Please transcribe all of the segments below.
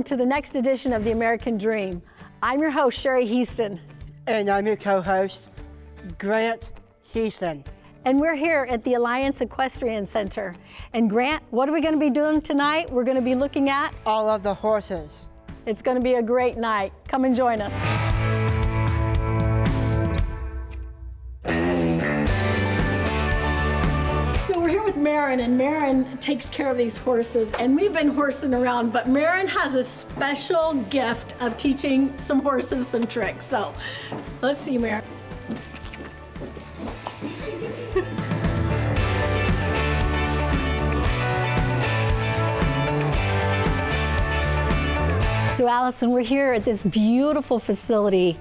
welcome to the next edition of The American Dream. I'm your host, Sherry Heaston. And I'm your co-host, Grant Heaston. And we're here at the Alliance Equestrian Center. And Grant, what are we going to be doing tonight? We're going to be looking at all of the horses. It's going to be a great night. Come and join us. So we're here with Marin, and Marin takes care of these horses, and we've been horsing around, but Marin has a special gift of teaching some horses some tricks. So let's see, Marin. So Allison, we're here at this beautiful facility.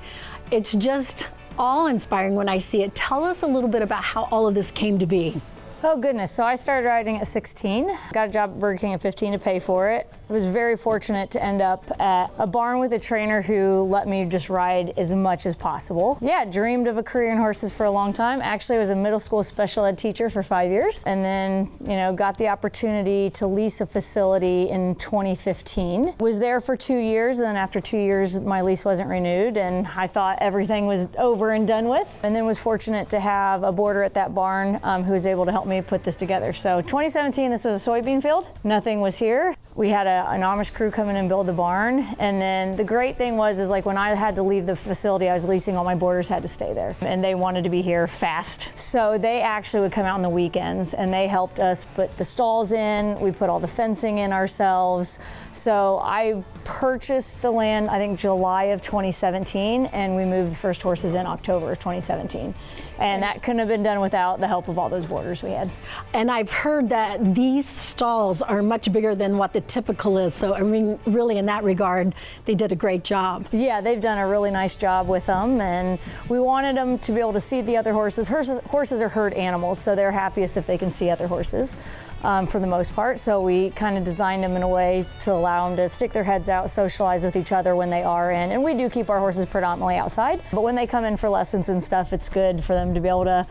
It's just awe-inspiring when I see it. Tell us a little bit about how all of this came to be. Oh goodness, so I started riding at 16, got a job at Burger King at 15 to pay for it. I was very fortunate to end up at a barn with a trainer who let me just ride as much as possible. Yeah, dreamed of a career in horses for a long time. Actually, I was a middle school special ed teacher for 5 years, and then, got the opportunity to lease a facility in 2015. Was there for 2 years, and then after 2 years, my lease wasn't renewed, and I thought everything was over and done with, and then was fortunate to have a boarder at that barn who was able to help me put this together. So 2017, this was a soybean field. Nothing was here. We had an Amish crew come in and build the barn. And then the great thing was when I had to leave the facility I was leasing, all my boarders had to stay there. And they wanted to be here fast. So they actually would come out on the weekends and they helped us put the stalls in. We put all the fencing in ourselves. So I purchased the land, I think July of 2017, and we moved the first horses in October of 2017. And that couldn't have been done without the help of all those boarders we had. And I've heard that these stalls are much bigger than what the typical is. So, I mean, really in that regard, they did a great job. Yeah, they've done a really nice job with them. And we wanted them to be able to see the other horses. Horses are herd animals, so they're happiest if they can see other horses for the most part. So we kind of designed them in a way to allow them to stick their heads out, socialize with each other when they are in. And we do keep our horses predominantly outside. But when they come in for lessons and stuff, it's good for them to be able to,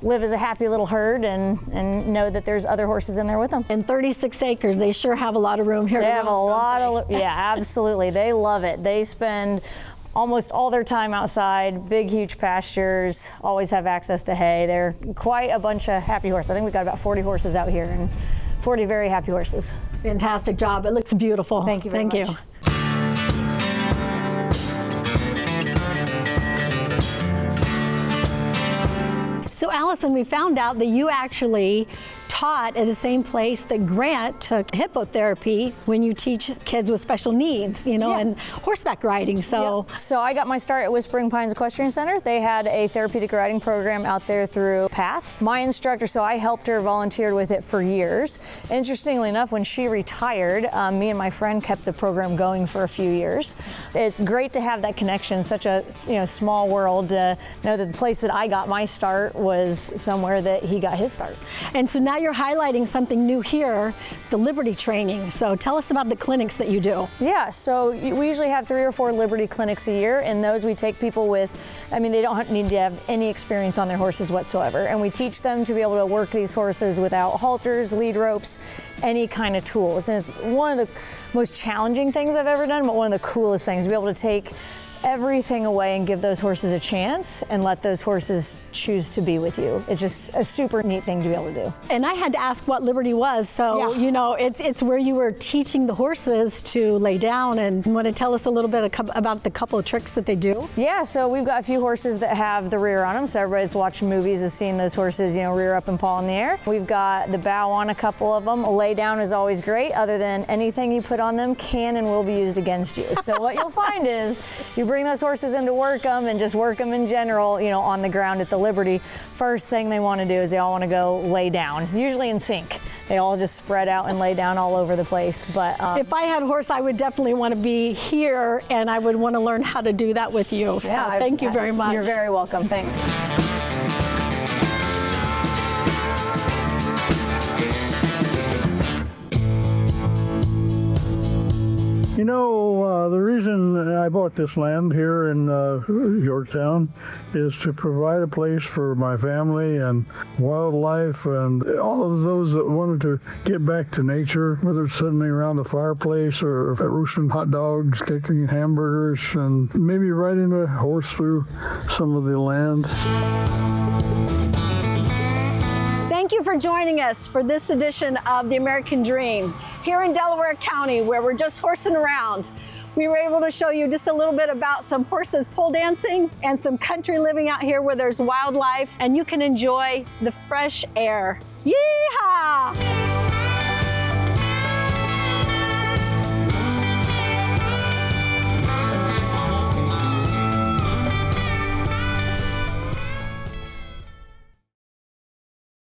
live as a happy little herd and know that there's other horses in there with them. And 36 acres, they sure have a lot of room here. They have a lot of, yeah, absolutely. They love it. They spend almost all their time outside, big, huge pastures, always have access to hay. They're quite a bunch of happy horses. I think we've got about 40 horses out here and 40 very happy horses. Fantastic job. It looks beautiful. Thank you very much. Thank you. So Allison, we found out that you actually taught at the same place that Grant took hippotherapy when you teach kids with special needs, and horseback riding. So, So I got my start at Whispering Pines Equestrian Center. They had a therapeutic riding program out there through PATH. My instructor, so I helped her, volunteered with it for years. Interestingly enough, when she retired, me and my friend kept the program going for a few years. It's great to have that connection, such a small world, to know that the place that I got my start was somewhere that he got his start. And so now you're highlighting something new here, the Liberty training. So tell us about the clinics that you do. Yeah, so we usually have 3 or 4 Liberty clinics a year, and those we take people with, they don't need to have any experience on their horses whatsoever. And we teach them to be able to work these horses without halters, lead ropes, any kind of tools. And it's one of the most challenging things I've ever done, but one of the coolest things, to be able to take everything away and give those horses a chance and let those horses choose to be with you. It's just a super neat thing to be able to do. And I had to ask what Liberty was, so it's where you were teaching the horses to lay down. And you want to tell us a little bit about the couple of tricks that they do? Yeah, so we've got a few horses that have the rear on them, so everybody's watching movies is seeing those horses, rear up and paw in the air. We've got the bow on a couple of them. A lay down is always great, other than anything you put on them can and will be used against you. So what you'll find is you bring those horses in to work them and just work them in general, on the ground at the Liberty. First thing they want to do is they all want to go lay down, usually in sync. They all just spread out and lay down all over the place. But if I had a horse, I would definitely want to be here, and I would want to learn how to do that with you. So thank you very much. You're very welcome. Thanks. You know, the reason I bought this land here in Yorktown is to provide a place for my family and wildlife and all of those that wanted to get back to nature, whether it's sitting around the fireplace or roasting hot dogs, cooking hamburgers, and maybe riding a horse through some of the land. Thank you for joining us for this edition of The American Dream here in Delaware County, where we're just horsing around. We were able to show you just a little bit about some horses pole dancing and some country living out here where there's wildlife and you can enjoy the fresh air. Yeehaw!